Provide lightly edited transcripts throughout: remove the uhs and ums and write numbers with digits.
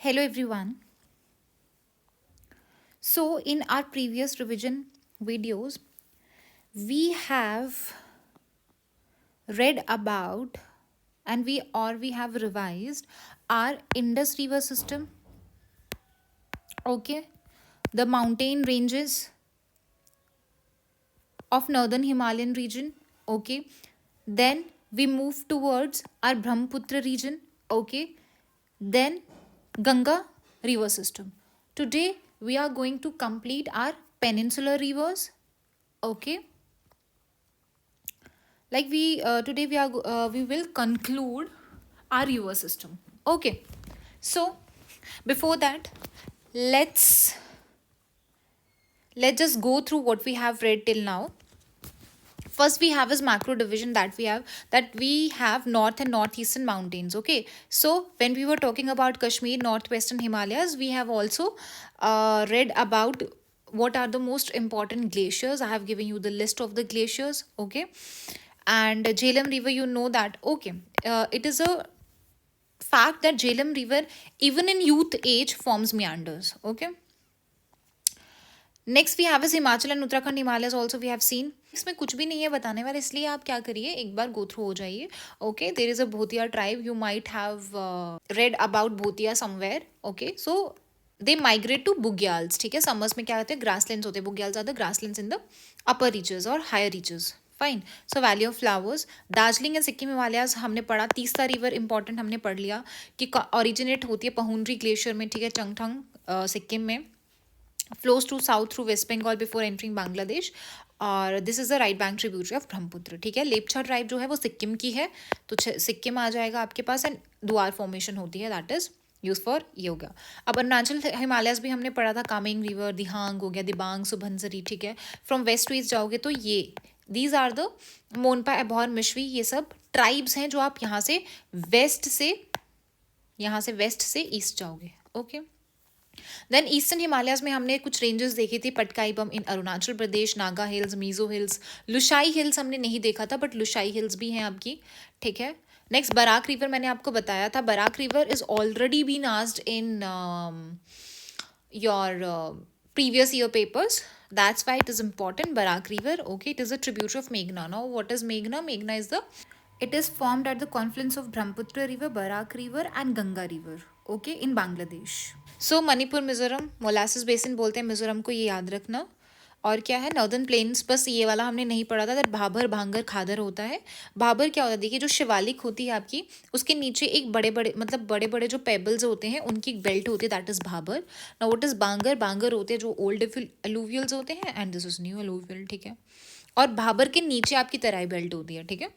Hello everyone. So in our previous revision videos we have read about and we have revised our Indus River system, okay? The mountain ranges of northern Himalayan region, okay? Then we move towards our Brahmaputra region, okay? Then Ganga river system. Today we are going to complete our peninsular rivers, okay? Like we today we will conclude our river system, okay? So before that, let's let's just go through what we have read till now. First we have is macro division that we have north and northeastern mountains, okay? So when we were talking about Kashmir, northwestern Himalayas, we have also read about what are the most important glaciers. I have given you the list of the glaciers, okay? And Jhelum river, you know that, okay? It is a fact that Jhelum river even in youth age forms meanders, okay? Next we have is Himachal and Uttarakhand Himalayas also we have seen. इसमें कुछ भी नहीं है बताने वाला, इसलिए आप क्या करिए, एक बार गो थ्रू हो जाइए, okay? There is a Bhutia tribe, you might have read about Bhutia somewhere, okay? So they migrate to bugyals, ठीक है? समर्स में क्या होते हैं, ग्रासलैंड्स होते हैं. Bugyals are the grasslands in the upper reaches और higher reaches. Fine. So valley of flowers, Darjeeling and Sikkim Himalayas हमने पढ़ा. तीसरा रिवर इंपॉर्टेंट हमने पढ़ लिया कि ऑरिजिनेट होती है पहुंडरी ग्लेशियर में, ठीक है? चंगथंग सिक्किम में. flows to south through West Bengal before entering Bangladesh. और this is the right bank tributary of Brahmaputra, ठीक है? लेपचा ट्राइब जो है वो सिक्किम की है, तो सिक्किम आ जाएगा आपके पास. एंड द्वार फॉर्मेशन होती है, that is use for yoga. अब अरुणाचल हिमालयस भी हमने पढ़ा था. कामेंग रिवर, दिहांग हो गया, दिबांग, सुबनसरी, ठीक है? फ्रॉम वेस्ट टू ईस्ट जाओगे तो ये these are the Monpa, Abohar, Mishmi, ये सब ट्राइब्स हैं जो आप यहाँ से वेस्ट से ईस्ट जाओगे, ओके? देन ईस्टर्न हिमालयाज में हमने कुछ रेंजेस देखी थी. Patkai Bum in Arunachal Pradesh, Naga hills, Mizo hills, Lushai hills हमने नहीं देखा था, बट लुशाई हिल्स भी हैं आपकी, ठीक है? नेक्स्ट बराक रिवर, मैंने आपको बताया था. Barak river is already been asked in your previous year papers. That's why it is important. Barak River, okay, it is a tributary of Meghna. Now, what is Meghna? Meghna is it is formed at the confluence of Brahmaputra River, Barak River, and Ganga River, okay, in Bangladesh. So Manipur, Mizoram, molasses basin बोलते हैं मिजोरम को, ये याद रखना. और क्या है, northern plains, बस ये वाला हमने नहीं पढ़ा था. दैट भाबर, भांगर, खादर होता है. भाबर क्या होता है, देखिए जो शिवालिक होती है आपकी, उसके नीचे एक बड़े बड़े मतलब बड़े बड़े जो पेबल्स होते हैं उनकी एक बेल्ट होती है, that is bhabar. Now what is bangar? Bangar होते हैं जो ओल्ड अलूवियल्स होते हैं, and this is new alluvial, ठीक है? और भाबर के नीचे आपकी तराई बेल्ट होती है, ठीक है?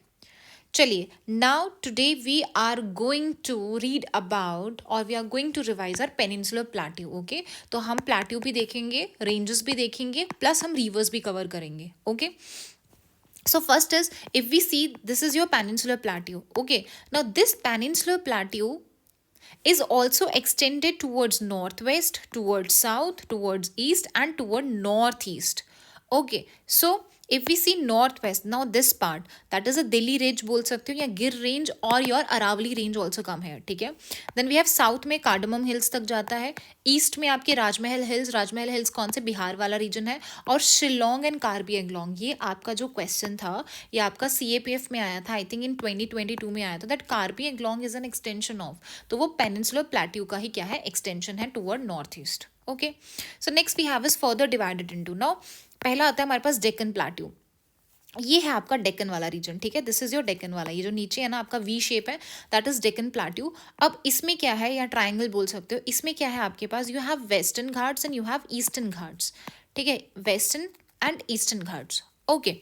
चलिए, now today we are going to read about और we are going to revise our peninsular plateau, okay? तो हम प्लेट्यू भी देखेंगे, रेंजेस भी देखेंगे, प्लस हम रिवर्स भी कवर करेंगे, okay? So first is, if we see, this is your peninsular plateau, okay? Now this peninsular plateau is also extended towards northwest, towards south, towards east, and toward northeast, okay? So if we see northwest, now this part, that is a Delhi range बोल सकते हो, या Gir range, और your Aravalli range also come है, ठीक है? Then we have south में cardamom hills तक जाता है. ईस्ट में आपके राजमहल हिल्स कौन से, बिहार वाला रीजन है. और शिलोंग एंड कार्बी एंगलोंग, ये आपका जो क्वेश्चन था, ये आपका CAPF में आया था, आई थिंक इन 2022 में आया था. That Karbi Anglong is an extension of, तो वो पेनिनसुलर प्लेट्यू का ही क्या है, एक्सटेंशन है toward north east, okay? So next we have is further divided into. Now पहला आता है हमारे पास डेक्कन प्लेट्यू. ये है आपका डेक्कन वाला रीजन, ठीक है? दिस इज योर डेक्कन वाला, ये जो नीचे है ना आपका V शेप है, दैट इज डेक्कन प्लेट्यू. अब इसमें क्या है, या ट्राइंगल बोल सकते हो, इसमें क्या है आपके पास, you have western Ghats and you have eastern Ghats, ठीक है? Western and eastern Ghats, okay?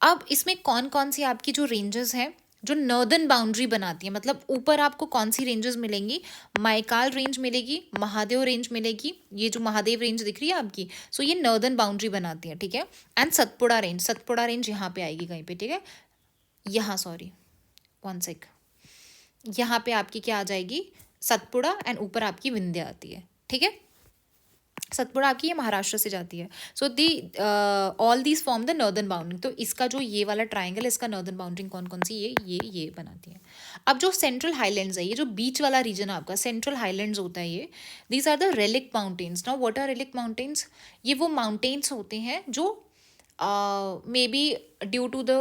अब इसमें कौन कौन सी आपकी जो रेंजेस हैं जो नॉर्दर्न बाउंड्री बनाती है, मतलब ऊपर आपको कौन सी रेंजेस मिलेंगी, माइकाल रेंज मिलेगी, महादेव रेंज मिलेगी, ये जो महादेव रेंज दिख रही है आपकी, सो ये नॉर्दर्न बाउंड्री बनाती है, ठीक है? एंड सतपुड़ा रेंज यहाँ पे आएगी कहीं पे, ठीक है? यहाँ, सॉरी, वन सेक, यहाँ पे आपकी क्या आ जाएगी, सतपुड़ा, एंड ऊपर आपकी विंध्या आती है, ठीक है? सतपुड़ा आपकी ये महाराष्ट्र से जाती है. So the all these form the northern boundary. तो इसका जो ये वाला ट्राइंगल, इसका नॉर्दर्न बाउंड्री कौन कौन सी ये बनाती है. अब जो सेंट्रल हाईलैंड्स है, ये जो बीच वाला रीजन है आपका, सेंट्रल हाईलैंड्स होता है ये. These are the relic mountains. Now what are relic mountains? ये वो माउंटेन्स होते हैं जो may be due to the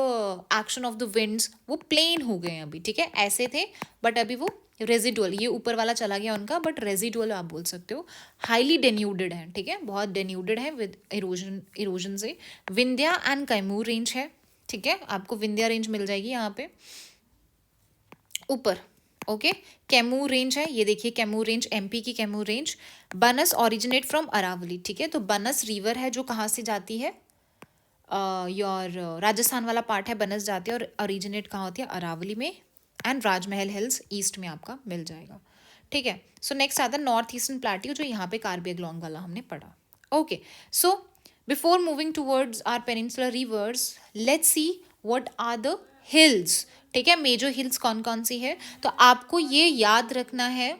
action of the winds वो प्लेन हो गए हैं अभी. ठीक है, ऐसे थे बट अभी वो रेजिडुअल, ये ऊपर वाला चला गया उनका, बट रेजिडुअल आप बोल सकते हो. हाईली डेन्यूडेड है. ठीक है, बहुत डेन्यूडेड है विद इरोजन से. विंध्या एंड कैमूर रेंज है. ठीक है, आपको विंध्या रेंज मिल जाएगी यहाँ पे ऊपर. ओके, कैमूर रेंज है, ये देखिए कैमूर रेंज, एमपी की कैमूर रेंज. बनस ओरिजिनेट फ्रॉम अरावली. ठीक है, तो बनस रिवर है जो कहाँ से जाती है, योर राजस्थान वाला पार्ट है, बनस जाती है, और ओरिजिनेट कहाँ होती है, अरावली में. एंड राजमहल हिल्स ईस्ट में आपका मिल जाएगा. ठीक है, सो नेक्स्ट आता है नॉर्थ ईस्टर्न प्लेट्यू, जो यहाँ पे कार्बी एंगलोंग वाला हमने पढ़ा. Okay, so before moving towards our peninsular rivers, let's see what are the hills. ठीक है, मेजर हिल्स कौन कौन सी है, तो आपको ये याद रखना है.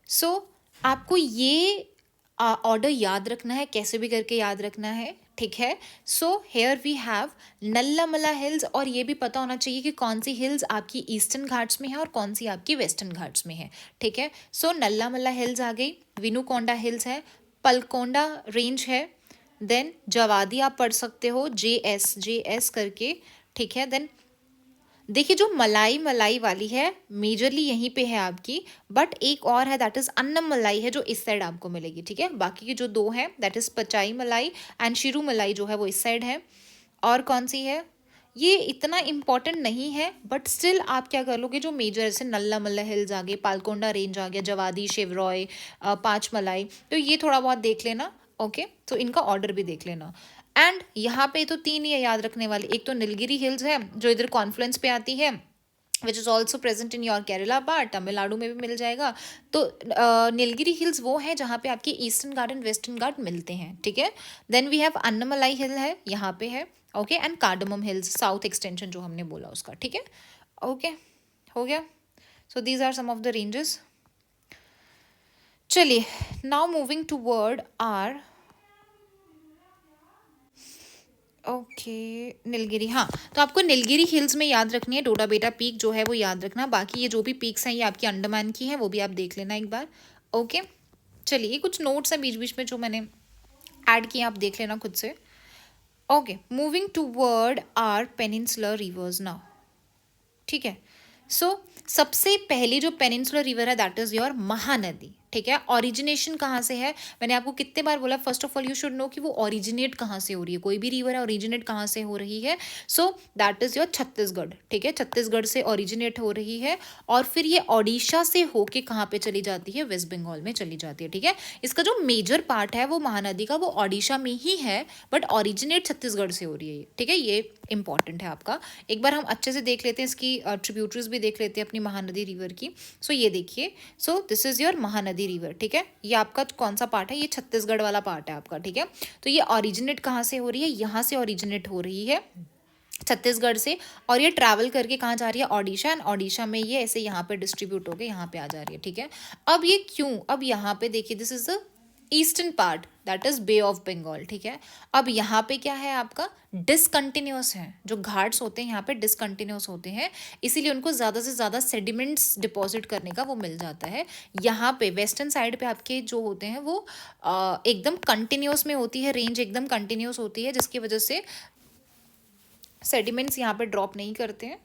सो आपको ये ऑर्डर याद रखना है, कैसे भी करके याद रखना है. ठीक है, so here we have Nallamala hills, और ये भी पता होना चाहिए कि कौन सी हिल्स आपकी ईस्टर्न घाट्स में है और कौन सी आपकी वेस्टर्न घाट्स में है. ठीक है, सो नल्लामला हिल्स आ गई, विनुकोंडा हिल्स है, पलकोंडा रेंज है, देन जवादी आप पढ़ सकते हो, जे एस करके. ठीक है, देन देखिए जो मलाई मलाई वाली है मेजरली यहीं पे है आपकी, बट एक और है दैट इज अन्नम मलाई है जो इस साइड आपको मिलेगी. ठीक है, बाकी की जो दो हैं दैट इज पचाई मलाई एंड शिरू मलाई जो है वो इस साइड है. और कौन सी है, ये इतना इम्पॉर्टेंट नहीं है बट स्टिल आप क्या कर लोगे, जो मेजर जैसे नल्ला मल्ला हिल्स आ गए, पालकोंडा रेंज आ गया, जवादी, शिवरॉय, पाँच मलाई, तो ये थोड़ा बहुत देख लेना. ओके, तो इनका ऑर्डर भी देख लेना. एंड यहाँ पे तो तीन ये याद रखने वाले, एक तो नीलगिरी हिल्स है जो इधर कॉन्फ्लुएंस पे आती है, which is also present in your Kerala part, Tamil Nadu में भी मिल जाएगा. तो नीलगिरी हिल्स वो है जहाँ पे आपके eastern Ghat and western Ghat मिलते हैं. ठीक है, then we have Anamalai hill है यहाँ पे है. Okay, and cardamom hills south extension जो हमने बोला उसका. ठीक है, ओके, हो गया. So these are some of the ranges. चलिए, now moving toward our okay Nilgiri. हाँ, तो आपको नीलगिरी हिल्स में याद रखनी है डोडा बेटा पीक जो है वो याद रखना. बाकी ये जो भी पीक्स हैं ये आपकी अंडमान की है, वो भी आप देख लेना एक बार. ओके, चलिए कुछ नोट्स हैं बीच बीच में जो मैंने ऐड किए, आप देख लेना खुद से. Okay, moving toward our peninsular rivers now. ठीक है, सो सबसे पहली जो पेनिनसुलर रिवर है दैट इज योर महानदी. ठीक है, ओरिजिनेशन कहाँ से है, मैंने आपको कितने बार बोला, first of all you should no कि वो ओरिजिनेट कहाँ से हो रही है. कोई भी रिवर है ओरिजिनेट कहाँ से हो रही है, so that is your Chhattisgarh. ठीक है, छत्तीसगढ़ से ओरिजिनेट हो रही है और फिर ये ओडिशा से होके कहाँ पे चली जाती है, वेस्ट बंगाल में चली जाती है. ठीक है, इसका जो मेजर पार्ट है वो महानदी का वो ओडिशा में ही है बट ओरिजिनेट छत्तीसगढ़ से हो रही है. ठीक है, ये इंपॉर्टेंट है आपका. एक बार हम अच्छे से देख लेते हैं, इसकी ट्रिब्यूटरीज भी देख लेते हैं अपनी महानदी रिवर की. सो ये देखिए, सो this is your Mahanadi river. ठीक है, ये आपका कौन सा पार्ट है, ये छत्तीसगढ़ वाला पार्ट है आपका. ठीक है, तो ये ओरिजिनेट कहाँ से हो रही है, यहाँ से ओरिजिनेट हो रही है छत्तीसगढ़ से, और ये ट्रैवल करके कहाँ जा रही है, ओडिशा, एंड ओडिशा में ये ऐसे यहाँ पे डिस्ट्रीब्यूट होकर यहाँ पे आ जा रही है. ठीक है, अब ये क्यों, अब यहाँ पे देखिए this is the eastern part that is Bay of Bengal. ठीक है, अब यहाँ पे क्या है आपका डिसकंटिन्यूस है, जो घाट्स होते हैं यहाँ पे डिसकंटिन्यूस होते हैं, इसीलिए उनको ज़्यादा से ज़्यादा सेडिमेंट्स डिपॉजिट करने का वो मिल जाता है. यहाँ पे वेस्टर्न साइड पे आपके जो होते हैं वो एकदम कंटिन्यूस में होती है, रेंज एकदम कंटिन्यूस होती है, जिसकी वजह से सेडिमेंट्स यहाँ पे ड्रॉप नहीं करते हैं,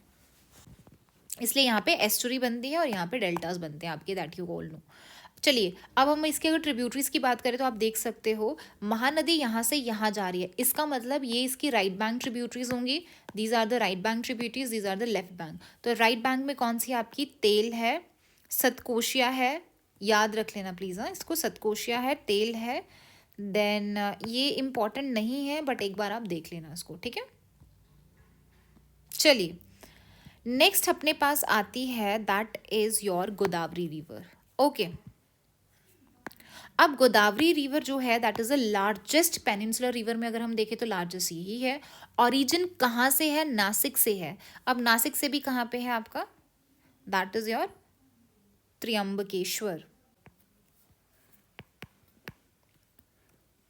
इसलिए यहाँ पे एस्टुरी बनती है और यहाँ पे डेल्टास बनते हैं आपके, दैट यू ऑल नो. चलिए, अब हम इसके अगर ट्रिब्यूटरीज की बात करें तो आप देख सकते हो महानदी यहाँ से यहाँ जा रही है, इसका मतलब ये इसकी राइट बैंक ट्रिब्यूटरीज होंगी. These are the right bank tributaries, these are the left bank. तो राइट बैंक में कौन सी आपकी तेल है, सतकोशिया है, याद रख लेना प्लीज़. हाँ, इसको सतकोशिया है, तेल है, देन ये इम्पॉर्टेंट नहीं है बट एक बार आप देख लेना इसको. ठीक है, चलिए नेक्स्ट अपने पास आती है that is your Godavari river. Okay, अब गोदावरी रिवर जो है that is the largest peninsular river में अगर हम देखें तो लार्जेस्ट यही है. ओरिजिन कहाँ से है, नासिक से है. अब नासिक से भी कहाँ पे है आपका, that is your Trimbakeshwar.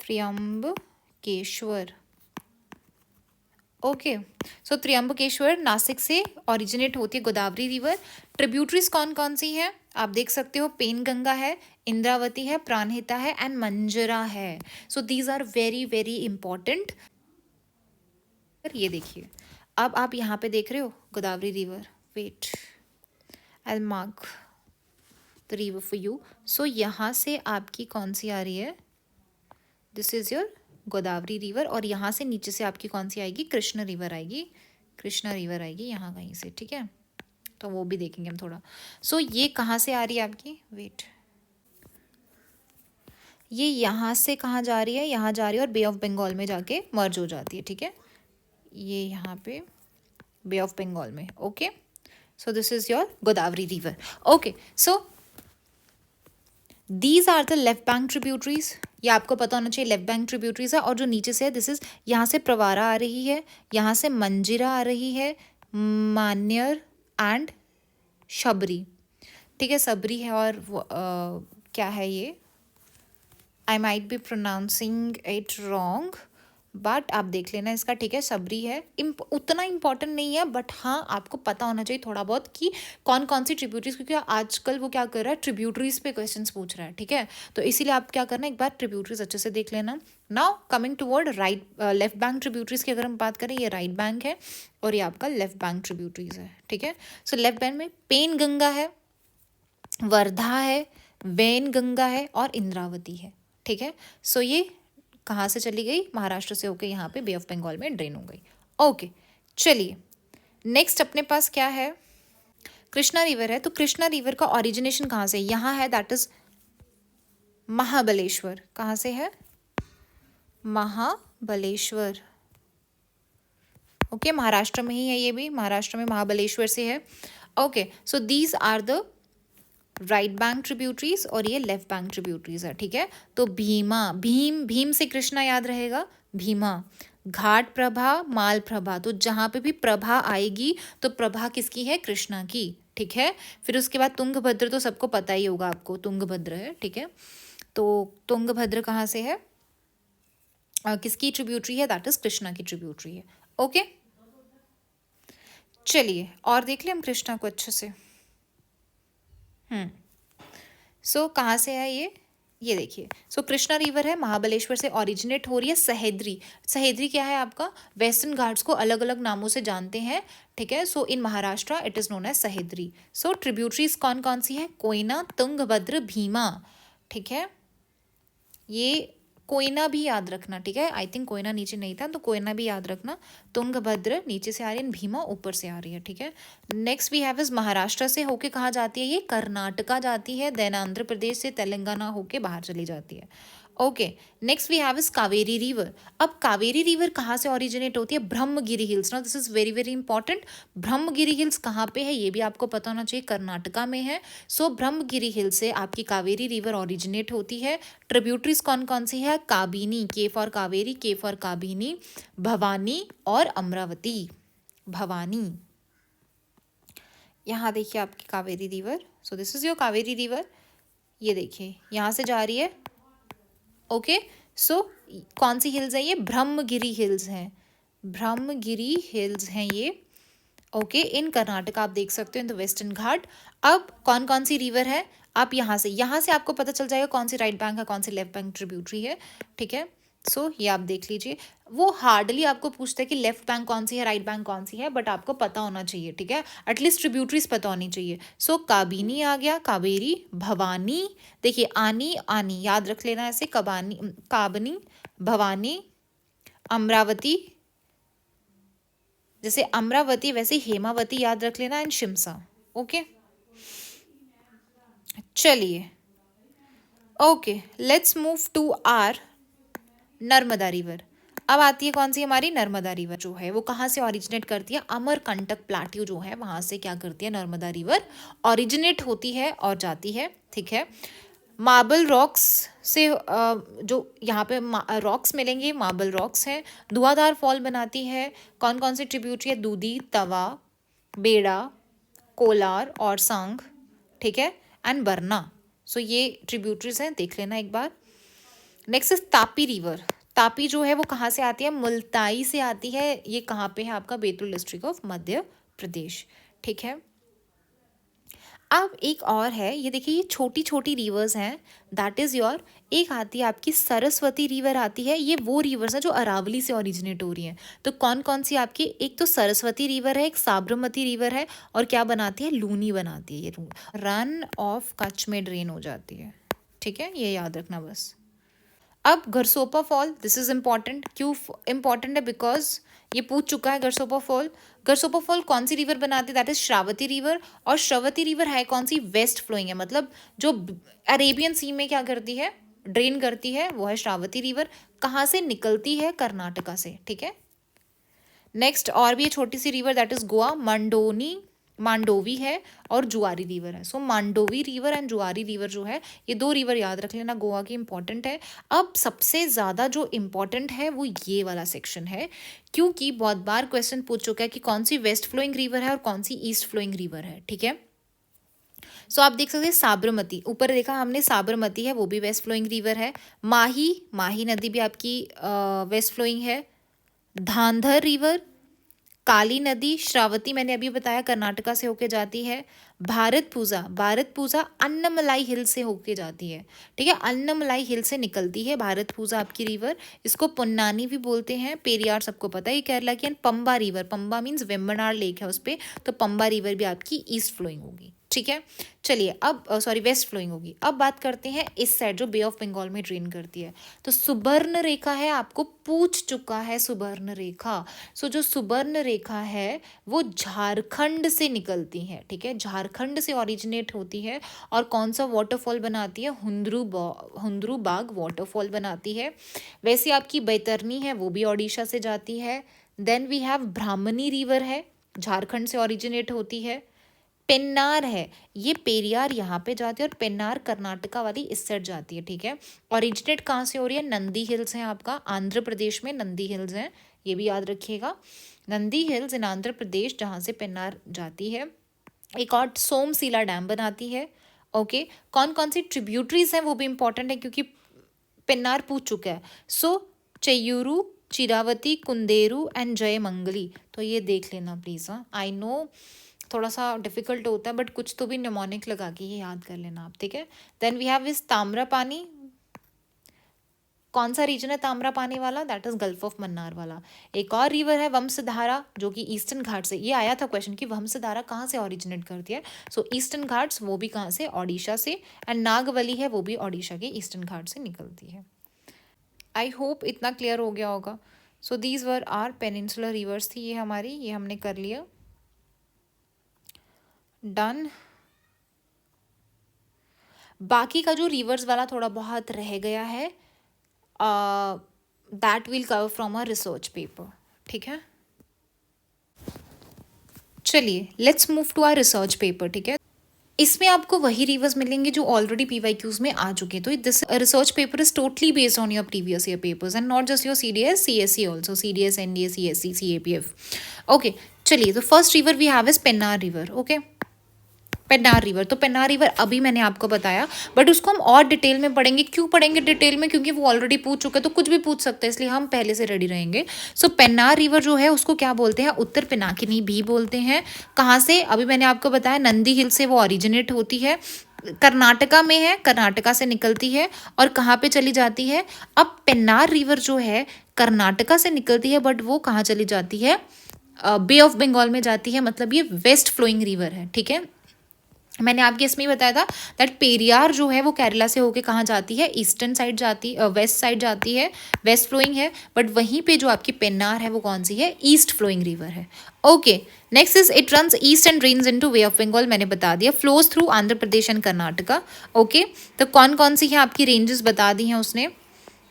Trimbakeshwar. Okay, so Trimbakeshwar Nashik से ओरिजिनेट होती है गोदावरी रिवर। ट्रिब्यूटरीज कौन कौन सी हैं आप देख सकते हो, पेनगंगा है, इंद्रावती है, प्राणहिता है एंड मंजरा है। So these are very very important. ये देखिए, अब आप यहाँ पे देख रहे हो Godavari river, wait I mark the river for you. So यहाँ से आपकी कौन सी आ रही है, this is your Godavari river, और यहाँ से नीचे से आपकी कौन सी आएगी, कृष्ण रिवर आएगी, कृष्णा रिवर आएगी यहाँ कहीं से, ठीक है, तो वो भी देखेंगे हम थोड़ा। सो ये कहाँ से आ रही है आपकी, वेट, ये यहाँ से कहाँ जा रही है, यहाँ जा रही है और बे ऑफ बंगाल में जाके मर्ज हो जाती है, ठीक है, ये यहाँ पे बे ऑफ बंगाल में। Okay, so this is your Godavari river. Okay, so these are the left bank tributaries, ये आपको पता होना चाहिए, लेफ्ट बैंक ट्रिब्यूटरीज है। और जो नीचे से है, दिस इज, यहाँ से प्रवारा आ रही है, यहाँ से मंजिरा आ रही है, मान्यर एंड शबरी, ठीक है, सबरी है, और क्या है ये, I might be pronouncing it wrong, but आप देख लेना इसका, ठीक है, सबरी है। उतना इंपॉर्टेंट नहीं है, बट हाँ आपको पता होना चाहिए थोड़ा बहुत कि कौन कौन सी ट्रिब्यूटरीज, क्योंकि आजकल वो क्या कर रहा है, ट्रिब्यूटरीज पे क्वेश्चंस पूछ रहा है, ठीक है, तो इसीलिए आप क्या करना, एक बार ट्रिब्यूटरीज अच्छे से देख लेना। Now coming toward right, left bank tributaries की अगर हम बात करें, ये राइट बैंक है और ये आपका लेफ्ट बैंक ट्रिब्यूटरीज है, ठीक है। सो लेफ्ट बैंक में पेन गंगा है, वर्धा है, वैन गंगा है और इंद्रावती है, ठीक है। सो ये कहाँ से चली गई, महाराष्ट्र से होकर यहाँ पे बे ऑफ बंगाल में ड्रेन हो गई। ओके, चलिए नेक्स्ट अपने पास क्या है, कृष्णा रिवर है। तो कृष्णा रिवर का ओरिजिनेशन कहाँ से, यहाँ है, दैट इज महाबलेश्वर। कहाँ से है, महाबलेश्वर। ओके, महाराष्ट्र में ही है, ये भी महाराष्ट्र में महाबलेश्वर से है। Okay, so these are the right bank tributaries और ये लेफ्ट बैंक ट्रिब्यूटरीज है, ठीक है। तो भीमा, भीम से कृष्णा याद रहेगा, भीमा, घाट प्रभा, माल प्रभा, तो जहाँ पे भी प्रभा आएगी तो प्रभा किसकी है, कृष्णा की, ठीक है। फिर उसके बाद तुंगभद्र, तो सबको पता ही होगा आपको, तुंगभद्र है, ठीक है। तो तुंगभद्र कहाँ से है, किसकी ट्रिब्यूटरी है, दैट इज कृष्णा की ट्रिब्यूटरी है। ओके, चलिए और देख लें हम कृष्णा को अच्छे से। सो कहाँ से है ये देखिए, सो कृष्णा रिवर है, महाबलेश्वर से ओरिजिनेट हो रही है। सहेद्री, सहेद्री क्या है आपका, वेस्टर्न घाट्स को अलग अलग नामों से जानते हैं, ठीक है। So in Maharashtra it is known as Sahyadri. So tributaries कौन कौन सी है, कोयना, तुंगभद्र, भीमा, ठीक है। ये कोयना भी याद रखना, ठीक है, आई थिंक कोयना नीचे नहीं था, तो कोयना भी याद रखना। तुंगभद्र नीचे से आ रही है, भीमा ऊपर से आ रही है, ठीक है। Next we have is Maharashtra से होके कहाँ जाती है, ये कर्नाटका जाती है, देन आंध्र प्रदेश से तेलंगाना होके बाहर चली जाती है। Okay, next we have is Kaveri river. अब कावेरी रिवर कहाँ से ओरिजिनेट होती है, Brahmagiri hills. Now this is very very important, Brahmagiri hills कहाँ पे है ये भी आपको पता होना चाहिए, कर्नाटका में है। सो ब्रह्मगिरी हिल से आपकी कावेरी रिवर ओरिजिनेट होती है। ट्रिब्यूटरीज कौन कौन सी है, काबिनी, के फॉर कावेरी, के फॉर काबिनी, भवानी और अमरावती, भवानी। यहाँ देखिए आपकी Kaveri river, so this is your Kaveri river, ये देखिए यहाँ से जा रही है। ओके, सो कौन सी हिल्स है ये, ब्रह्मगिरी हिल्स हैं, ब्रह्मगिरी हिल्स हैं ये। ओके, इन कर्नाटका आप देख सकते हो, इन द वेस्टर्न घाट। अब कौन कौन सी रिवर है, आप यहाँ से आपको पता चल जाएगा कौन सी राइट बैंक है, कौन सी लेफ्ट बैंक ट्रिब्यूटरी है, ठीक है। सो ये आप देख लीजिए, वो हार्डली आपको पूछता है कि लेफ्ट बैंक कौन सी है, राइट बैंक कौन सी है, बट आपको पता होना चाहिए, ठीक है, एटलीस्ट ट्रिब्यूटरीज पता होनी चाहिए। सो काबिनी आ गया, कावेरी, भवानी, देखिए आनी, आनी याद रख लेना ऐसे, कबानी, काबनी, भवानी, अमरावती, जैसे अमरावती वैसे हेमावती याद रख लेना, एंड शिमसा। ओके, चलिए, okay, let's move to our Narmada river. अब आती है कौन सी हमारी, नर्मदा रिवर जो है वो कहाँ से ओरिजिनेट करती है, अमरकंटक प्लाट्यू जो है वहाँ से क्या करती है, नर्मदा रिवर ओरिजिनेट होती है और जाती है, ठीक है। मार्बल रॉक्स से जो यहाँ पे रॉक्स मिलेंगे, मार्बल रॉक्स हैं, धुआंधार फॉल बनाती है। कौन कौन सी ट्रिब्यूटरी है, दूधी, तवा, बेड़ा, कोलार और सांग, ठीक है, एंड बरना। सो ये ट्रिब्यूटरीज हैं, देख लेना एक बार। Next is Tapi river. Tapi जो है वो कहाँ से आती है, मुल्ताई से आती है। ये कहाँ पे है आपका, बैतूल डिस्ट्रिक्ट ऑफ मध्य प्रदेश, ठीक है। अब एक और है, ये देखिए ये छोटी छोटी रिवर्स हैं, दैट इज़ योर, एक आती है आपकी सरस्वती रिवर आती है। ये वो रिवर्स हैं जो अरावली से ओरिजिनेट हो रही हैं। तो कौन कौन सी आपकी, एक तो सरस्वती रिवर है, एक साबरमती रिवर है, और क्या बनाती है, लूनी बनाती है। ये रन ऑफ कच्छ में ड्रेन हो जाती है, ठीक है, ये याद रखना बस। अब Gersoppa fall, this is important. क्यों इम्पॉर्टेंट है, बिकॉज ये पूछ चुका है गरसोपा फॉल। गरसोपा फॉल कौन सी रिवर बनाती है, दैट इज श्रावती रिवर। और श्रावती रिवर है कौन सी, वेस्ट फ्लोइंग है, मतलब जो अरेबियन सी में क्या करती है, ड्रेन करती है, वो है श्रावती रिवर। कहाँ से निकलती है, कर्नाटका से, ठीक है। नेक्स्ट और भी है छोटी सी river, that is Goa, Mandovi है, और जुआरी रिवर है। So Mandovi river and Zuari river जो है, ये दो रिवर याद रख लेना, गोवा की इंपॉर्टेंट है। अब सबसे ज़्यादा जो इम्पॉर्टेंट है वो ये वाला सेक्शन है, क्योंकि बहुत बार क्वेश्चन पूछ चुका है कि कौन सी वेस्ट फ्लोइंग रिवर है और कौन सी ईस्ट फ्लोइंग रिवर है, ठीक है। सो आप देख सकते हैं साबरमती, ऊपर देखा हमने साबरमती है, वो भी वेस्ट फ्लोइंग रिवर है। माही नदी भी आपकी वेस्ट फ्लोइंग है। धांधर रिवर, काली नदी, श्रावती मैंने अभी बताया कर्नाटका से होके जाती है। भारत पूजा अन्नमलाई हिल से होके जाती है, ठीक है, अन्नमलाई हिल से निकलती है भारत पूजा आपकी रिवर। इसको पुन्नानी भी बोलते हैं। पेरियार सबको पता है ये केरला की। And Pamba river, Pamba means Vembanad lake है उस पर, तो पंबा रिवर भी आपकी ईस्ट फ्लोइंग होगी, ठीक है। चलिए अब सॉरी वेस्ट फ्लोइंग होगी। अब बात करते हैं इस साइड जो बे ऑफ बंगाल में ड्रेन करती है। तो सुबर्ण रेखा है, आपको पूछ चुका है सुबर्ण रेखा। सो जो सुबर्ण रेखा है वो झारखंड से निकलती है, ठीक है, झारखंड से ओरिजिनेट होती है। और कौन सा वाटरफॉल बनाती है, हुंद्रू बाग वाटरफॉल बनाती है। वैसे आपकी बैतरनी है, वो भी ओडिशा से जाती है। Then we have Brahmani river है, झारखंड से ओरिजिनेट होती है। पेन्नार है, ये पेरियार यहाँ पे जाती है, और पेन्नार कर्नाटका वाली इस साइड जाती है, ठीक है। ओरिजिनेट कहाँ से हो रही है, नंदी हिल्स हैं आपका, आंध्र प्रदेश में नंदी हिल्स हैं, ये भी याद रखिएगा, नंदी हिल्स इन आंध्र प्रदेश, जहाँ से पेन्नार जाती है। एक और सोमशिला डैम बनाती है, ओके। कौन कौन सी ट्रिब्यूटरीज हैं वो भी इंपॉर्टेंट है, क्योंकि पेन्नार पूछ चुका है। सो चेयूरू, चिरावती, कुंदेरू एंड जयमंगली, तो ये देख लेना प्लीज़। हाँ, आई नो थोड़ा सा डिफिकल्ट होता है, बट कुछ तो भी निमोनिक लगा के ये याद कर लेना आप, ठीक है। देन वी हैव इस ताम्रपानी, कौन सा रीजन है ताम्रपानी वाला, that is gulf of Mannar वाला। एक और रिवर है वंशधारा, जो कि ईस्टर्न घाट से, ये आया था क्वेश्चन कि वंशधारा कहाँ से ओरिजिनेट करती है। सो ईस्टर्न घाट्स, वो भी कहाँ से, ओडिशा से। एंड नागवली है, वो भी ओडिशा के ईस्टर्न घाट से निकलती है। आई होप इतना क्लियर हो गया होगा। So these were our peninsular rivers थी ये हमारी, ये हमने कर लिया, डन। बाकी का जो रिवर्स वाला थोड़ा बहुत रह गया है, that will cover from a research paper, ठीक है। चलिए let's move to our research paper, ठीक है। इसमें आपको वही रिवर्स मिलेंगे जो ऑलरेडी पीवाईक्यूज में आ चुके हैं। तो this research paper is totally based on your previous year papers and not just your CDS CSE also, CDS NDA CSE CAPF, okay. चलिए तो first river we have is Pennar river, okay, Pennar river. तो Pennar river अभी मैंने आपको बताया, but उसको हम और डिटेल में पढ़ेंगे। क्यों पढ़ेंगे डिटेल में, क्योंकि वो ऑलरेडी पूछ चुके हैं, तो कुछ भी पूछ सकते हैं, इसलिए हम पहले से रेडी रहेंगे। सो पेन्नार रिवर जो है उसको क्या बोलते हैं, उत्तर पिनाकिनी भी बोलते हैं। कहाँ से, अभी मैंने आपको बताया नंदी हिल से वो ओरिजिनेट होती है, कर्नाटका में है, कर्नाटका से निकलती है, और कहाँ पे चली जाती है। अब पेन्नार रिवर जो है कर्नाटका से निकलती है, बट वो कहाँ चली जाती है, बे ऑफ बंगाल में जाती है, मतलब ये वेस्ट फ्लोइंग रिवर है, ठीक है। मैंने आपके इसमें ही बताया था दैट पेरियार जो है वो केरला से होके कहाँ जाती है, ईस्टर्न साइड जाती, वेस्ट साइड जाती है, वेस्ट फ्लोइंग है। बट वहीं पे जो आपकी पेन्नार है वो कौन सी है, ईस्ट फ्लोइंग रिवर है, okay. Next is it runs east and drains into Bay of Bengal, मैंने बता दिया, flows through Andhra Pradesh and Karnataka, okay. तो कौन कौन सी है आपकी रेंजेस बता दी हैं उसने,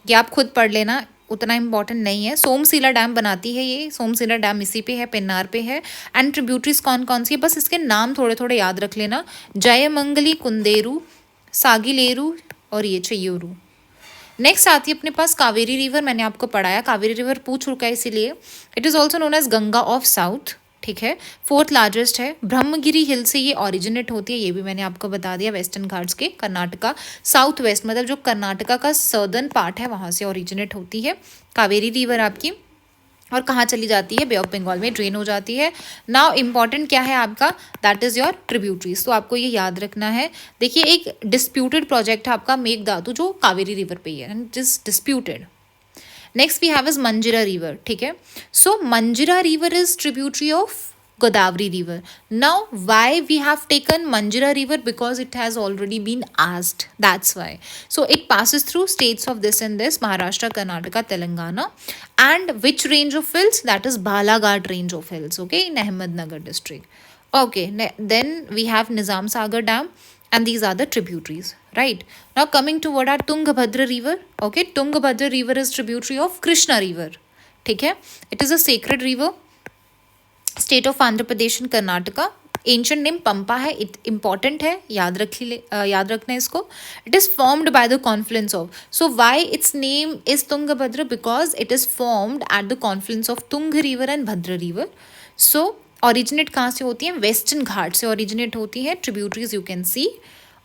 ये आप खुद पढ़ लेना, उतना इंपॉर्टेंट नहीं है। सोमशिला डैम बनाती है ये, सोमशिला डैम इसी पे है, पेन्नार पे है। एंड ट्रिब्यूटरीज कौन कौन सी है, बस इसके नाम थोड़े थोड़े याद रख लेना, जयमंगली, कुंदेरू, सागिलेरू और ये चेयूरू। नेक्स्ट आती है अपने पास कावेरी रिवर, मैंने आपको पढ़ाया, कावेरी रिवर पूछ चुका है इसीलिए। It is also known as Ganga of south, ठीक है, फोर्थ लार्जेस्ट है। ब्रह्मगिरी हिल से ये ओरिजिनेट होती है, ये भी मैंने आपको बता दिया, वेस्टर्न घाट्स के कर्नाटका, साउथ वेस्ट मतलब जो कर्नाटका का सदर्न पार्ट है वहाँ से ओरिजिनेट होती है कावेरी रिवर आपकी। और कहाँ चली जाती है, बे ऑफ बंगाल में ड्रेन हो जाती है। नाउ इम्पॉर्टेंट क्या है आपका, दैट इज़ योर ट्रिब्यूटरीज, तो आपको ये याद रखना है। देखिए एक डिस्प्यूटेड प्रोजेक्ट है आपका मेघदातु जो कावेरी रिवर पे ही है, it is disputed. Next we have is Manjira river, ठीक है। So Manjira river is tributary of Godavari river. Now, why we have taken Manjira river? Because it has already been asked. That's why. So it passes through states of this and this: Maharashtra, Karnataka, Telangana, and which range of hills? That is Balaghat range of hills. Okay, in Ahmednagar district. Okay, then we have Nizam Sagar Dam, and these are the tributaries. Right now, coming to what are Tungabhadra river. Okay, Tungabhadra river is tributary of Krishna river. ठीक है, it is a sacred river. State of Andhra Pradesh and Karnataka. Ancient name Pampa है, it important है, याद रखना है इसको। It is formed by the confluence of, so why it's name is Tungabhadra, because it is formed at the confluence of Tunga river and Bhadra river. So originate कहाँ से होती है, वेस्टर्न घाट से ओरिजिनेट होती है। Tributaries you can see,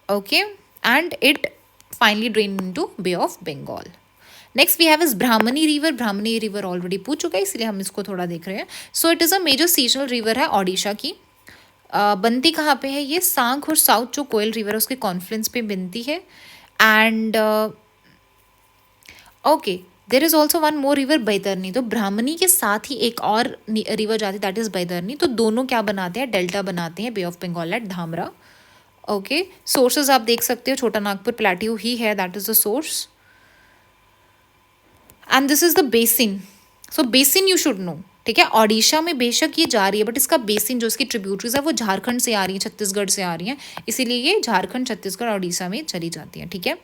okay, and it finally drain into Bay of Bengal. Next we have is Brahmani river. Brahmani river already पूछ चुका है, इसलिए हम इसको थोड़ा देख रहे हैं। So it is a major seasonal river है ओडिशा की। बनती कहाँ पे है ये, सांख और साउथ जो कोयल रिवर है उसके कॉन्फ्लुएंस पे बनती है। And okay, there is also one more river Baitarani. तो ब्राह्मणी के साथ ही एक और रिवर जाती है, दैट इज बैतरनी। तो दोनों क्या बनाते हैं, डेल्टा बनाते हैं bay of Bengal at Dhamra. Okay, sources आप देख सकते हो, छोटा नागपुर प्लेट्यू ही है, that is the source. And this is the basin. So basin you should know, ठीक है। ओडिशा में बेशक ये जा रही है, बट इसका बेसिन जो इसकी ट्रिब्यूटरीज है वो झारखंड से आ रही है, छत्तीसगढ़ से आ रही हैं, इसीलिए ये झारखंड, छत्तीसगढ़, ओडिशा में चली जाती है, ठीक है।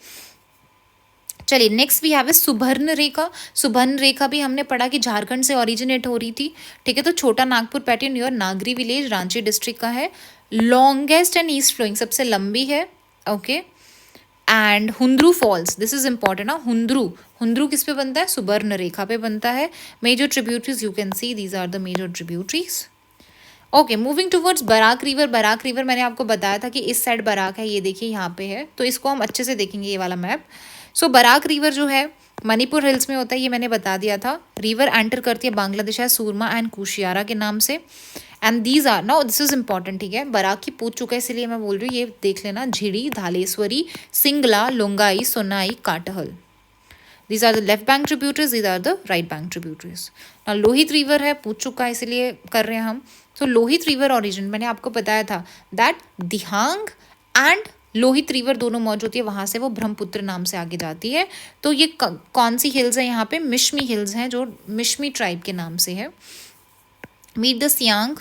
चलिए नेक्स्ट वी हैव सुबर्ण रेखा। सुबर्ण रेखा भी हमने पढ़ा कि झारखंड से ओरिजिनेट हो रही थी, ठीक है। तो Chota Nagpur pattern your Nagri village Ranchi district का है। लॉन्गेस्ट एंड ईस्ट फ्लोइंग, सबसे लंबी है, okay. And Hundru falls, this is important ना, हुंद्रू किस पे बनता है, सुबर्ण रेखा पे बनता है। Major tributaries you can see, these are the major tributaries. Okay, moving towards Barak river. Barak river मैंने आपको बताया था कि इस साइड बराक है, ये देखिए यहाँ पे है, तो इसको हम अच्छे से देखेंगे ये वाला मैप। सो बराक रिवर जो है मणिपुर हिल्स में होता है, ये मैंने बता दिया था। रिवर एंटर करती है बांग्लादेश है सूरमा एंड कुशियारा के नाम से। And these are, now this is important, ठीक है, बराक की पूछ चुका है इसलिए मैं बोल रही हूँ, ये देख लेना, Jhiri, Dhaleshwari, Singla, Longai, Sonai, Katahal. These are the left bank tributaries, these are the right bank tributaries. Now Lohit river है, पूछ चुका है इसलिए कर रहे हैं हम। तो लोहित रिवर ओरिजिन मैंने आपको बताया था that Dihang and Lohit river दोनों मौजूद होती है, वहाँ से वो ब्रह्मपुत्र नाम से आगे जाती है। तो ये कौन सी हिल्स है, यहाँ पे मिश्मी हिल्स हैं जो मिश्मी ट्राइब के नाम से है। मीट द सियांग,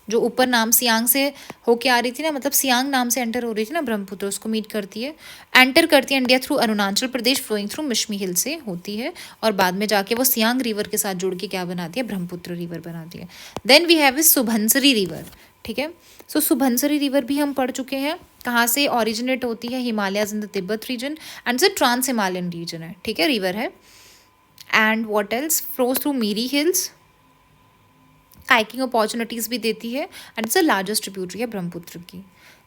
जो ऊपर नाम सियांग से होके आ रही थी ना, मतलब सियांग नाम से एंटर हो रही थी ना ब्रह्मपुत्र, उसको मीट करती है, एंटर करती है India through Arunachal Pradesh, flowing through Mishmi हिल से होती है, और बाद में जाके वो सियांग रिवर के साथ जुड़ के क्या बनाती है, ब्रह्मपुत्र रिवर बनाती है। Then we have is Subansiri river, ठीक है। सो सुबनसिरी रिवर भी हम पढ़ चुके हैं, कहाँ से ओरिजिनेट होती है, Himalayas in the Tibet region, and it's trans Himalayan region है, ठीक है, रिवर है। And what else, flows through Miri hills, kayaking opportunities भी देती है, and it's the largest tributary है ब्रह्मपुत्र की।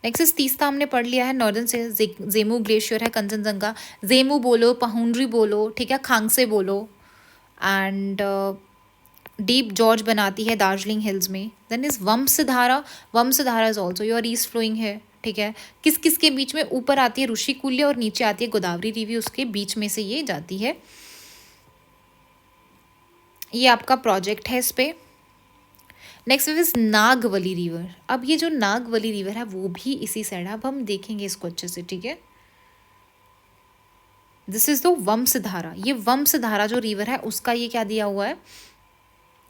नेक्स्ट इस तीस्ता हमने पढ़ लिया है, नॉर्दर्न से जेमू ग्लेशियर है, कंचनजंगा, जेमू बोलो, पहुंड्री बोलो, ठीक है, खांगसे बोलो, एंड डीप जॉर्ज बनाती है दार्जिलिंग हिल्स में। Then is Vansadhara, Vansadhara is also your east flowing है, ठीक है। किस किस के बीच में, ऊपर आती है ऋषिकुल्य और नीचे आती है गोदावरी रिवर, उसके बीच में से ये जाती है। ये आपका प्रोजेक्ट है इस पे। Next is Nagavali river. अब ये जो नागवली रिवर है वो भी इसी साइड है, अब हम देखेंगे इसको अच्छे से, ठीक है। दिस इज द वंशधारा, ये वंशधारा जो रिवर है उसका ये क्या दिया हुआ है,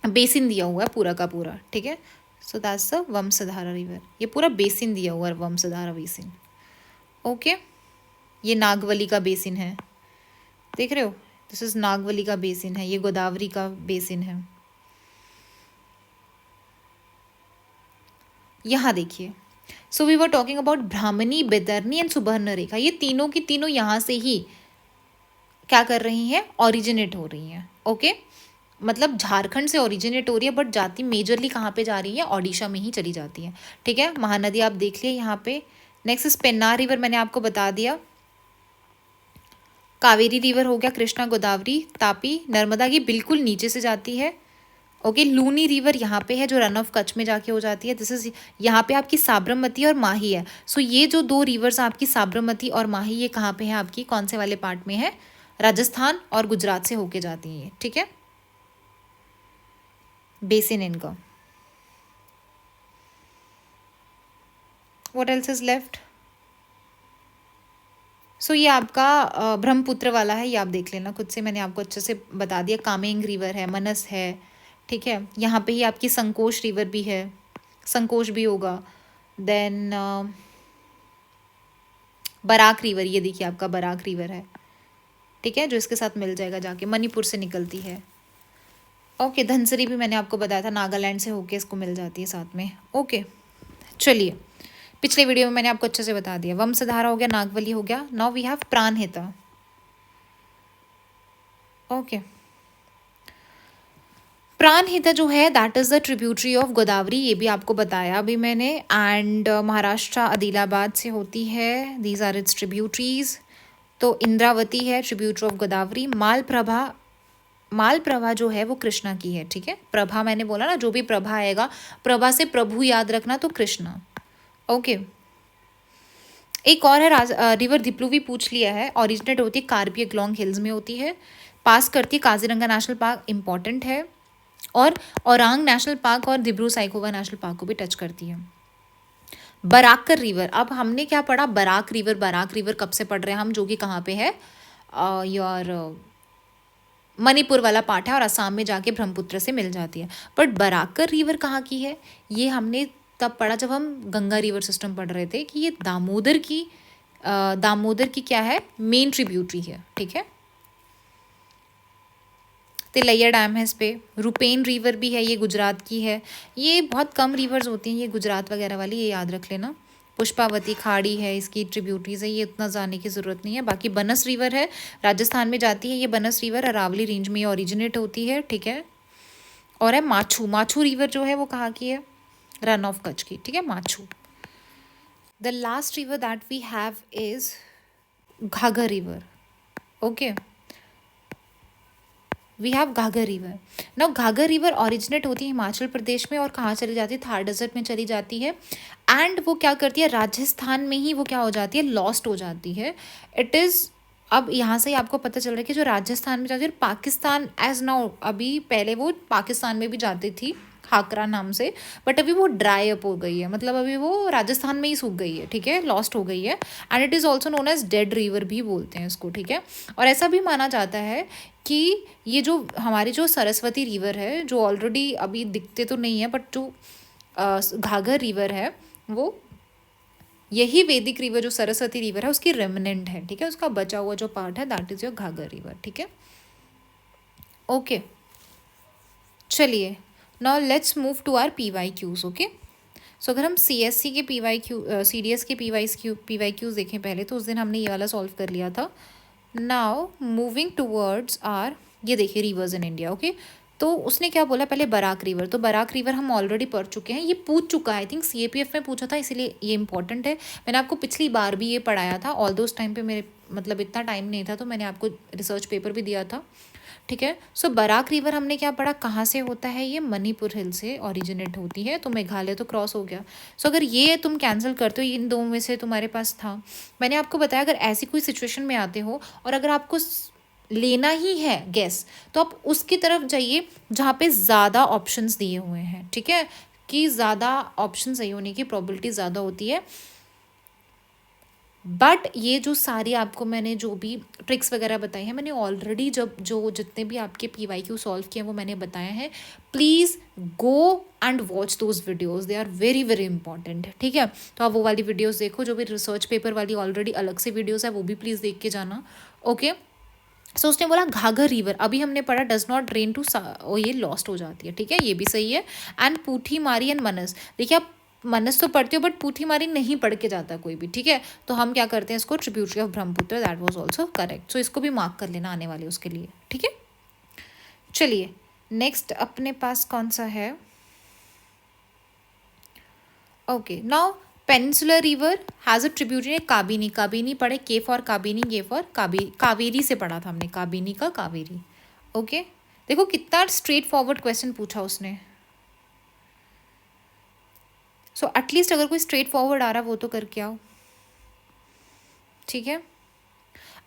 बेसिन दिया हुआ है पूरा का पूरा, ठीक है। So that's the Vansadhara river, ये पूरा बेसिन दिया हुआ है, वंशधारा बेसिन, ओके। ये नागवली का बेसिन है, देख रहे हो, दिस इज नागवली का बेसिन है, ये गोदावरी का बेसिन है। यहाँ देखिए, so we were talking about Brahmani, Baitarani and Subarnarekha, ये तीनों की तीनों यहाँ से ही क्या कर रही हैं, ओरिजिनेट हो रही हैं, ओके। मतलब झारखंड से ओरिजिनेट हो रही है, बट जाती मेजरली कहाँ पे जा रही है, ओडिशा में ही चली जाती है। ठीक है, महानदी आप देख लिए यहाँ पे। नेक्स्ट पेन्नार रिवर मैंने आपको बता दिया। कावेरी रिवर हो गया, कृष्णा, गोदावरी, तापी, नर्मदा की बिल्कुल नीचे से जाती है। ओके, लूनी रिवर यहाँ पे है जो रन ऑफ कच्छ में जाके हो जाती है। दिस इज, यहाँ पे आपकी साबरमती और माही है। सो ये जो दो रिवर्स आपकी साबरमती और माही, ये कहाँ पे है आपकी, कौन से वाले पार्ट में है, राजस्थान और गुजरात से होके जाती हैं ये। ठीक है, बेसिन इनका। What else is left. So ये आपका ब्रह्मपुत्र वाला है, ये आप देख लेना खुद से, मैंने आपको अच्छे से बता दिया। कामेंग रिवर है, मनस है। ठीक है, यहाँ पे ही आपकी संकोश रिवर भी है, संकोश भी होगा। देन बराक रिवर, ये देखिए आपका बराक रिवर है। ठीक है, जो इसके साथ मिल जाएगा जाके, मणिपुर से निकलती है। ओके, धनसरी भी मैंने आपको बताया था, नागालैंड से होके इसको मिल जाती है साथ में। ओके, चलिए, पिछले वीडियो में मैंने आपको अच्छे से बता दिया। वंशधारा हो गया, नागवली हो गया। Now we have Pranhita. Okay, Pranhita जो है that is the tributary of Godavari, ये भी आपको बताया अभी मैंने। एंड महाराष्ट्र आदिलाबाद से होती है, दीज आर इट्स ट्रिब्यूटरीज। तो इंद्रावती है ट्रिब्यूटरी ऑफ गोदावरी। मालप्रभा, मालप्रभा जो है वो कृष्णा की है। ठीक है, प्रभा मैंने बोला ना, जो भी प्रभा आएगा, प्रभा से प्रभु याद रखना, तो कृष्णा। ओके, एक और है रिवर दिप्लू भी पूछ लिया है। ओरिजिनेट होती है कार्बी एग्लोंग हिल्स में होती है, पास करती है काजीरंगा नेशनल पार्क, इंपॉर्टेंट है, और औरांग नेशनल पार्क और दिब्रू साइखोवा नेशनल पार्क को भी टच करती है। बराकर रिवर, अब हमने क्या पढ़ा, बराक रिवर। बराक रिवर कब से पढ़ रहे हैं हम, जो कि कहाँ पे है, योर मणिपुर वाला पार्ट है, और असम में जाके ब्रह्मपुत्र से मिल जाती है। बट बराकर रिवर कहाँ की है, ये हमने तब पढ़ा जब हम गंगा रिवर सिस्टम पढ़ रहे थे, कि ये दामोदर की क्या है, मेन ट्रिब्यूटरी है। ठीक है, तिलैया डैम है इस पे। रुपेन रिवर भी है, ये गुजरात की है। ये बहुत कम रिवर्स होती हैं ये गुजरात वगैरह वाली, ये याद रख लेना। पुष्पावती खाड़ी है, इसकी ट्रिब्यूटरीज है, ये उतना जाने की ज़रूरत नहीं है। बाकी बनस रिवर है, राजस्थान में जाती है ये बनस रिवर, अरावली रेंज में ओरिजिनेट होती है। ठीक है, और है माछू। माछू रिवर जो है वो कहाँ की है, रन ऑफ कच्छ की। ठीक है, Machhu. The last river that we have is Ghaggar river. Okay, we have Ghaggar river. Now Ghaggar river originate होती है हिमाचल प्रदेश में, और कहाँ चली जाती है, थार डेजर्ट में चली जाती है। एंड वो क्या करती है, राजस्थान में ही वो क्या हो जाती है, लॉस्ट हो जाती है। इट इज़, अब यहाँ से ही आपको पता चल रहा है कि जो राजस्थान में जाती है, पाकिस्तान एज नाउ, अभी पहले वो पाकिस्तान में भी जाती थी खाकरा नाम से, बट अभी वो ड्राई अप हो गई है, मतलब अभी वो राजस्थान में ही सूख गई है। ठीक है, लॉस्ट हो गई है। And it is also known as dead river भी बोलते हैं इसको। ठीक है, और ऐसा भी माना जाता है कि ये जो हमारी जो सरस्वती रिवर है, जो ऑलरेडी अभी दिखते तो नहीं है, बट जो घाघर रिवर है, वो यही वैदिक रिवर जो सरस्वती रिवर है उसकी रेमिनेंट है। ठीक है, उसका बचा हुआ जो पार्ट है that is your Ghaggar river. ठीक है, ओके, चलिए, now let's move to our PYQs। Okay, so अगर हम CSC के PYQ, CDS के PYQs देखें पहले, तो उस दिन हमने ये वाला सॉल्व कर लिया था। नाउ मूविंग टूवर्ड्स आर, ये देखिए रिवर्स इन इंडिया। ओके, तो उसने क्या बोला पहले, बराक रिवर। तो बराक रिवर हम ऑलरेडी पढ़ चुके हैं, ये पूछ चुका है, आई थिंक CAPF में पूछा था, इसीलिए ये इंपॉर्टेंट है। मैंने आपको पिछली बार भी ये पढ़ाया था, ऑल दो उस टाइम पे मेरे मतलब इतना टाइम नहीं था, तो मैंने आपको रिसर्च पेपर भी दिया था। ठीक है, सो बराक रिवर हमने क्या पढ़ा, कहाँ से होता है, ये मणिपुर हिल से ओरिजिनेट होती है, तो मेघालय तो क्रॉस हो गया। सो अगर ये तुम कैंसिल करते हो, इन दो में से तुम्हारे पास था, मैंने आपको बताया अगर ऐसी कोई सिचुएशन में आते हो और अगर आपको लेना ही है गैस, तो आप उसकी तरफ जाइए जहाँ पे ज़्यादा ऑप्शंस दिए हुए हैं। ठीक है, कि ज़्यादा ऑप्शन सही होने की प्रोबेबिलिटी ज़्यादा होती है। बट ये जो सारी आपको मैंने जो भी ट्रिक्स वगैरह बताई हैं, मैंने ऑलरेडी जब जो जितने भी आपके PYQ सॉल्व किए हैं वो मैंने बताया है। Please go and watch those videos, they are very very important. ठीक है, तो आप वो वाली वीडियोस देखो, जो भी रिसर्च पेपर वाली ऑलरेडी अलग से वीडियोस है वो भी प्लीज़ देख के जाना। ओके, सो उसने बोला घाघर रिवर, अभी हमने पढ़ा डज नॉट ड्रेन टू, ये लॉस्ट हो जाती है। ठीक है, ये भी सही है। एंड पूठी मारी एंड मनस, देखिए आप मनस तो पढ़ते हो बट पूठी मारी नहीं पढ़ के जाता कोई भी। ठीक है, तो हम क्या करते हैं इसको, tributary of Brahmaputra, that was also correct. सो इसको भी मार्क कर लेना आने वाले उसके लिए। ठीक है, चलिए, नेक्स्ट अपने पास कौन सा है? Okay, now peninsular river has a tributary Kabini. Kabini पढ़े, के फॉर काबिनी, ये फॉर कावेरी से पढ़ा था हमने, काबिनी का कावेरी. ओके, देखो कितना स्ट्रेट फॉरवर्ड क्वेश्चन पूछा उसने. सो एटलीस्ट अगर कोई स्ट्रेट फॉरवर्ड आ रहा वो तो करके आओ. ठीक है,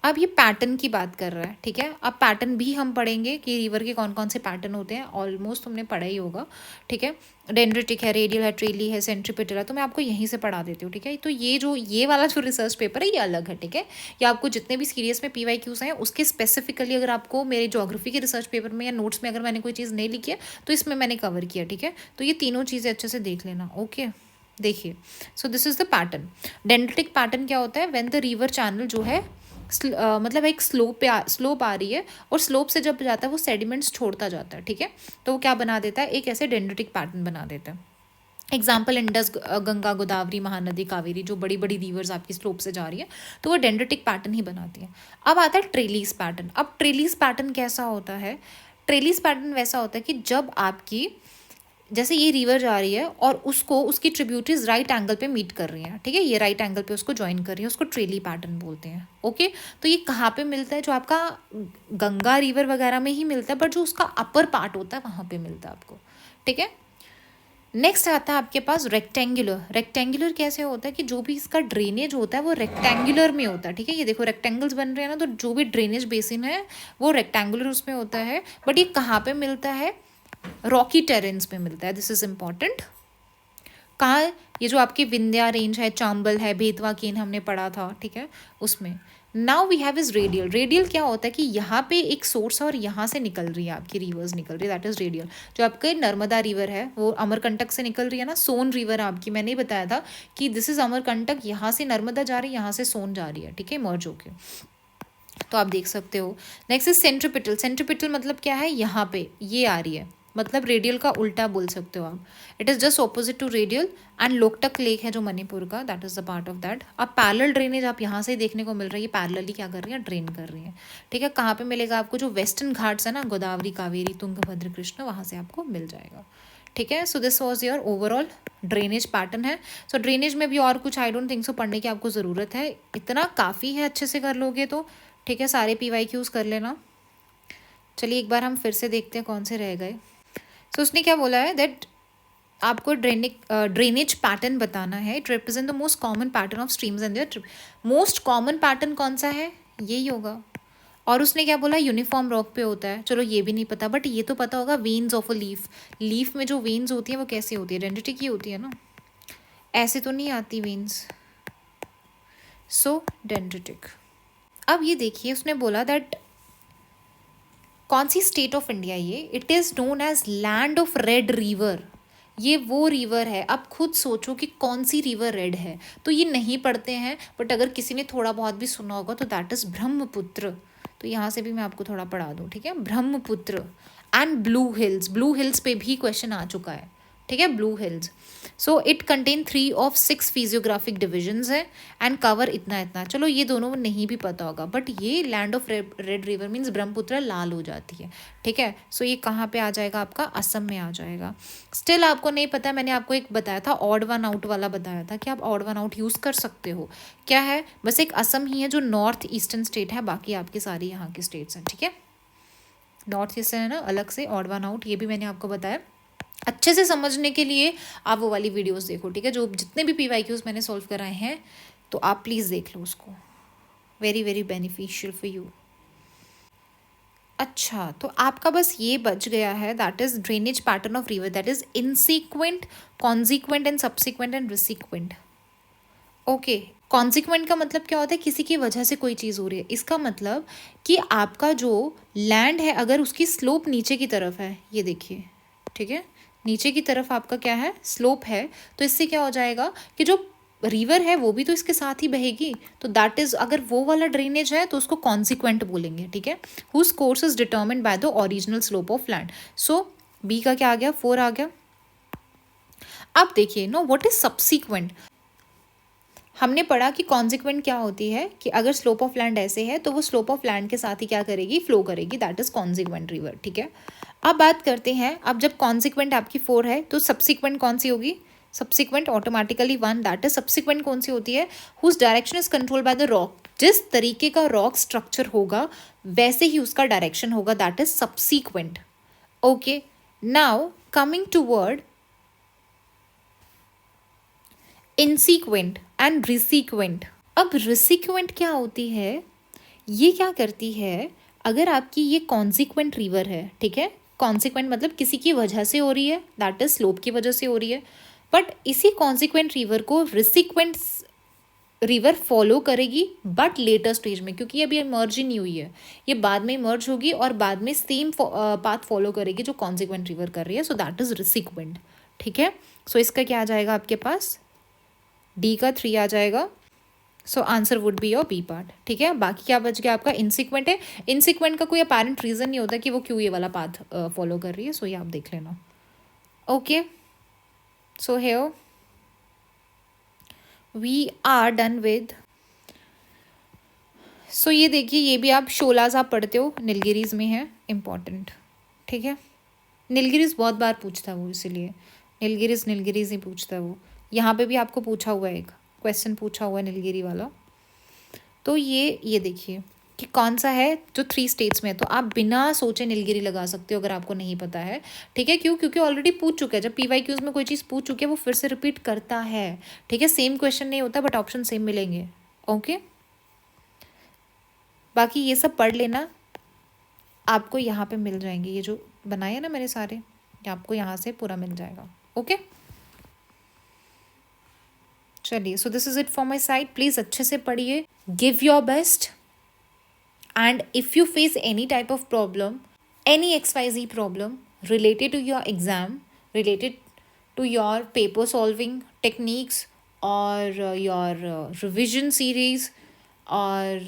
अब ये पैटर्न की बात कर रहा है. ठीक है, अब पैटर्न भी हम पढ़ेंगे कि रिवर के कौन कौन से पैटर्न होते हैं. ऑलमोस्ट तुमने पढ़ा ही होगा. ठीक है, डेंड्रिटिक है, रेडियल है, ट्रेली है, सेंट्रीपिटल है, तो मैं आपको यहीं से पढ़ा देती हूँ. ठीक है, तो ये वाला जो रिसर्च पेपर है ये अलग है. ठीक है, ये आपको जितने भी सीरीज में PYQs हैं उसके स्पेसिफिकली अगर आपको मेरे ज्योग्राफी के रिसर्च पेपर में या नोट्स में अगर मैंने कोई चीज़ नहीं लिखी है तो इसमें मैंने कवर किया. ठीक है, तो ये तीनों चीज़ें अच्छे से देख लेना. ओके, देखिए, सो this is the pattern. Dendritic pattern क्या होता है? व्हेन द रिवर चैनल जो है मतलब एक स्लोप आ रही है और स्लोप से जब जाता है वो सेडिमेंट्स छोड़ता जाता है. ठीक है, तो वो क्या बना देता है? एक ऐसे डेंड्रिटिक पैटर्न बना देता है. एग्जाम्पल इंडस, गंगा, गोदावरी, महानदी, कावेरी, जो बड़ी बड़ी रिवर्स आपकी स्लोप से जा रही है तो वो डेंड्रिटिक पैटर्न ही बनाती है. अब आता है ट्रेलीज पैटर्न. अब ट्रेलीज पैटर्न कैसा होता है? ट्रेलीज पैटर्न वैसा होता है कि जब आपकी जैसे ये रिवर जा रही है और उसको उसकी ट्रिब्यूटरीज राइट एंगल पे मीट कर रही हैं. ठीक है, ये राइट एंगल पे उसको ज्वाइन कर रही है, उसको ट्रेली पैटर्न बोलते हैं. ओके, तो ये कहाँ पे मिलता है? जो आपका गंगा रिवर वगैरह में ही मिलता है, बट जो उसका अपर पार्ट होता है वहाँ पे मिलता है आपको. ठीक है, नेक्स्ट आता है आपके पास रेक्टेंगुलर. रेक्टेंगुलर कैसे होता है कि जो भी इसका ड्रेनेज होता है वो रेक्टेंगुलर में होता है. ठीक है, ये देखो रेक्टेंगल्स बन रहे हैं ना, तो जो भी ड्रेनेज बेसिन है वो रेक्टेंगुलर उसमें होता है. बट ये कहाँ पे मिलता है? रॉकी टेरेन्स में मिलता है. This is important. कहाँ? ये जो आपकी विंध्या रेंज है, चांबल है, बेतवा केन हमने पढ़ा था. ठीक है, उसमें. Now we have is radial. Radial क्या होता है कि यहाँ पे एक सोर्स है और यहाँ से निकल रही है आपकी रिवर्स निकल रही है, दैट इज रेडियल. जो आपके नर्मदा रिवर है वो अमरकंटक से निकल रही है ना. सोन रिवर आपकी मैंने ही बताया था कि दिस इज अमरकंटक, यहाँ से नर्मदा जा रही है, यहाँ से सोन जा रही है. ठीक है, मर्ज होके, तो आप देख सकते हो. Next is centripetal. सेंट्रीपिटल मतलब क्या है? यहाँ पे ये आ रही है, मतलब रेडियल का उल्टा बोल सकते हो आप. It is just opposite to radial. And Loktak lake है जो मणिपुर का, that is the part of that. अब पैरेलल ड्रेनेज आप यहाँ से देखने को मिल रही है, पैरेलली क्या कर रही है? ड्रेन कर रही है. ठीक है, कहाँ पे मिलेगा आपको? जो वेस्टर्न घाट्स है ना, गोदावरी, कावेरी, तुंगभद्र, कृष्ण, वहाँ से आपको मिल जाएगा. ठीक है, so this was your overall drainage pattern है. सो ड्रेनेज में भी और कुछ आई डोंट थिंक सो पढ़ने की आपको ज़रूरत है, इतना काफ़ी है. अच्छे से कर लोगे तो ठीक है, सारे PYQs कर लेना. चलिए एक बार हम फिर से देखते हैं कौन से रह गए. सो उसने क्या बोला है दैट आपको ड्रेनेज पैटर्न बताना है. It represent the most common pattern of streams and there. Most common pattern कौन सा है? यही होगा. और उसने क्या बोला? यूनिफॉर्म रॉक पे होता है. चलो ये भी नहीं पता, बट ये तो पता होगा veins of a leaf. Leaf में जो वेन्स होती हैं वो कैसी होती है? डेंड्रिटिक ही होती है ना, ऐसे तो नहीं आती वेन्स. सो डेंड्रिटिक. अब ये देखिए उसने बोला दैट कौन सी स्टेट ऑफ इंडिया ये? It is known as land of red river. ये वो रिवर है. अब खुद सोचो कि कौन सी रिवर रेड है. तो ये नहीं पढ़ते हैं, बट अगर किसी ने थोड़ा बहुत भी सुना होगा तो दैट इज़ ब्रह्मपुत्र. तो यहाँ से भी मैं आपको थोड़ा पढ़ा दूँ. ठीक है, Brahmaputra. And blue hills. Blue hills पे भी क्वेश्चन आ चुका है. ठीक है, blue hills. So it contain 3 of 6 physiographic divisions है एंड कवर इतना इतना. चलो ये दोनों नहीं भी पता होगा, बट ये land of red river means Brahmaputra लाल हो जाती है. ठीक है, सो ये कहाँ पे आ जाएगा? आपका असम में आ जाएगा. स्टिल आपको नहीं पता, मैंने आपको एक बताया था, ऑड वन आउट वाला बताया था कि आप ऑड वन आउट यूज़ कर सकते हो. क्या है? बस एक असम ही है जो नॉर्थ ईस्टर्न स्टेट है, बाकी आपकी सारी यहाँ की स्टेट्स हैं. ठीक है, नॉर्थ ईस्टर्न है ना अलग से, ऑड वन आउट, ये भी मैंने आपको बताया. अच्छे से समझने के लिए आप वो वाली वीडियोस देखो. ठीक है, जो जितने भी PYQs मैंने सॉल्व कराए हैं तो आप प्लीज़ देख लो उसको. Very very beneficial for you. अच्छा, तो आपका बस ये बच गया है, that is drainage pattern of river, that is insequent, consequent and subsequent and resequent. Okay, consequent का मतलब क्या होता है? किसी की वजह से कोई चीज़ हो रही है. इसका मतलब कि आपका जो लैंड है अगर उसकी स्लोप नीचे की तरफ है, ये देखिए. ठीक है, नीचे की तरफ आपका क्या है? स्लोप है. तो इससे क्या हो जाएगा कि जो रिवर है वो भी तो इसके साथ ही बहेगी. तो दैट इज, अगर वो वाला ड्रेनेज है तो उसको कॉन्सिक्वेंट बोलेंगे. ठीक है, whose course is determined by the original slope of land. So B का क्या आ गया? 4 आ गया. अब देखिए, नो व्हाट इज सब्सिक्वेंट. हमने पढ़ा कि कॉन्सिक्वेंट क्या होती है कि अगर स्लोप ऑफ लैंड ऐसे है तो वो स्लोप ऑफ लैंड के साथ ही क्या करेगी? फ्लो करेगी. That is consequent river. ठीक है, अब बात करते हैं, अब जब कॉन्सिक्वेंट आपकी 4 है तो सब्सिक्वेंट कौन सी होगी? Subsequent automatically 1, that is subsequent कौन सी होती है? Whose direction is control by the rock, जिस तरीके का रॉक स्ट्रक्चर होगा वैसे ही उसका डायरेक्शन होगा, that is subsequent. Okay, now coming to word insequent and resequent. अब रिसीक्वेंट क्या होती है? ये क्या करती है, अगर आपकी ये कॉन्सिक्वेंट रिवर है, ठीक है, कॉन्सिक्वेंट मतलब किसी की वजह से हो रही है, दैट इज स्लोप की वजह से हो रही है, बट इसी कॉन्सिक्वेंट रिवर को रिसीक्वेंट रिवर फॉलो करेगी बट लेटर स्टेज में, क्योंकि अभी मर्ज ही नहीं हुई है, ये बाद में मर्ज होगी और बाद में सेम पाथ फॉलो करेगी जो कॉन्सिक्वेंट रिवर कर रही है, सो दैट इज रिसीक्वेंट. ठीक है, सो इसका क्या आ जाएगा आपके पास? डी का 3 आ जाएगा. So answer would be your B part. ठीक है, बाकी क्या बच गया आपका? इनसिक्वेंट है. इनसिक्वेंट का कोई अपेरेंट रीजन नहीं होता कि वो क्यों ये वाला पाथ फॉलो कर रही है, सो ये आप देख लेना. Okay, so here we are done with. So ये देखिए, ये भी आप शोलाज आप पढ़ते हो, नीलगिरीज में है, इम्पॉर्टेंट. ठीक है, नीलगिरीज बहुत बार पूछता है वो, इसीलिए नीलगिरीज ही पूछता है वो. यहाँ पे भी आपको पूछा हुआ है, एक क्वेश्चन पूछा हुआ है नीलगिरी वाला. तो ये देखिए कि कौन सा है जो 3 स्टेट्स में है, तो आप बिना सोचे नीलगिरी लगा सकते हो अगर आपको नहीं पता है. ठीक है, क्यों? क्योंकि ऑलरेडी पूछ चुका है. जब PYQs में कोई चीज़ पूछ चुकी है वो फिर से रिपीट करता है. ठीक है, सेम क्वेश्चन नहीं होता बट ऑप्शन सेम मिलेंगे. ओके, बाकी ये सब पढ़ लेना, आपको यहाँ पे मिल जाएंगे, ये जो बनाए हैं ना मैंने सारे, ये आपको यहाँ से पूरा मिल जाएगा. ओके, चलिए, सो this is it for my side. Please अच्छे से पढ़िए, give your best, and if you face any type of problem, any XYZ problem related to your exam, related to your paper solving techniques, or your revision series, or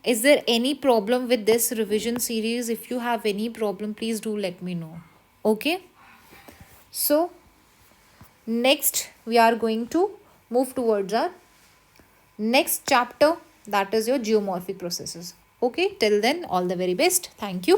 is there any problem with this revision series? If you have any problem, please do let me know. Okay, so next we are going to move towards our next chapter, that is your geomorphic processes. Okay, till then, all the very best. Thank you.